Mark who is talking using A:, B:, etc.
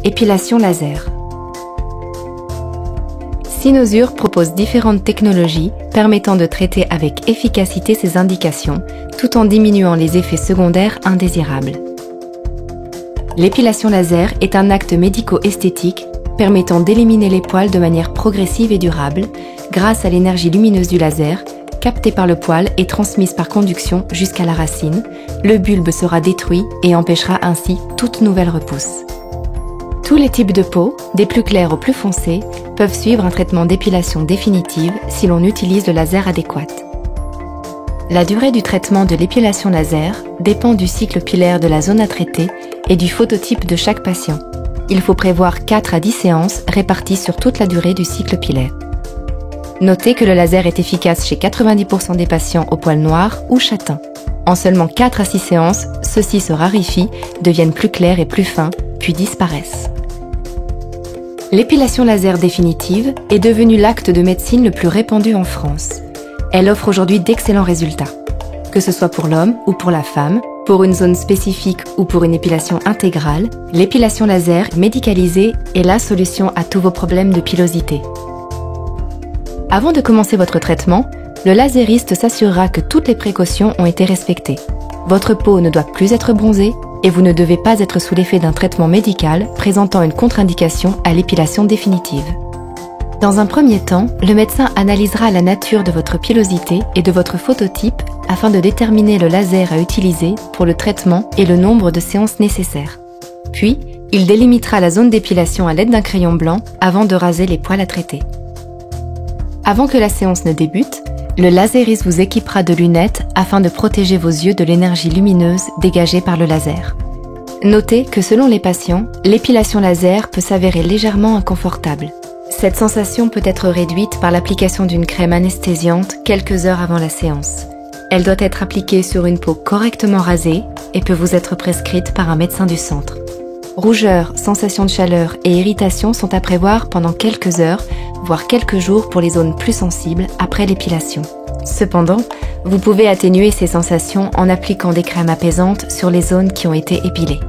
A: épilation laser. Cynosure propose différentes technologies permettant de traiter avec efficacité ces indications, tout en diminuant les effets secondaires indésirables. L'épilation laser est un acte médico-esthétique permettant d'éliminer les poils de manière progressive et durable grâce à l'énergie lumineuse du laser, captée par le poil et transmise par conduction jusqu'à la racine. Le bulbe sera détruit et empêchera ainsi toute nouvelle repousse. Tous les types de peau, des plus clairs aux plus foncés, peuvent suivre un traitement d'épilation définitive si l'on utilise le laser adéquat. La durée du traitement de l'épilation laser dépend du cycle pilaire de la zone à traiter et du phototype de chaque patient. Il faut prévoir 4 à 10 séances réparties sur toute la durée du cycle pilaire. Notez que le laser est efficace chez 90% des patients aux poils noirs ou châtains. En seulement 4 à 6 séances, ceux-ci se raréfient, deviennent plus clairs et plus fins, puis disparaissent. L'épilation laser définitive est devenue l'acte de médecine le plus répandu en France. Elle offre aujourd'hui d'excellents résultats. Que ce soit pour l'homme ou pour la femme, pour une zone spécifique ou pour une épilation intégrale, l'épilation laser médicalisée est la solution à tous vos problèmes de pilosité. Avant de commencer votre traitement, le lasériste s'assurera que toutes les précautions ont été respectées. Votre peau ne doit plus être bronzée et vous ne devez pas être sous l'effet d'un traitement médical présentant une contre-indication à l'épilation définitive. Dans un premier temps, le médecin analysera la nature de votre pilosité et de votre phototype afin de déterminer le laser à utiliser pour le traitement et le nombre de séances nécessaires. Puis, il délimitera la zone d'épilation à l'aide d'un crayon blanc avant de raser les poils à traiter. Avant que la séance ne débute, le lasériste vous équipera de lunettes afin de protéger vos yeux de l'énergie lumineuse dégagée par le laser. Notez que selon les patients, l'épilation laser peut s'avérer légèrement inconfortable. Cette sensation peut être réduite par l'application d'une crème anesthésiante quelques heures avant la séance. Elle doit être appliquée sur une peau correctement rasée et peut vous être prescrite par un médecin du centre. Rougeur, sensation de chaleur et irritation sont à prévoir pendant quelques heures, voire quelques jours pour les zones plus sensibles après l'épilation. Cependant, vous pouvez atténuer ces sensations en appliquant des crèmes apaisantes sur les zones qui ont été épilées.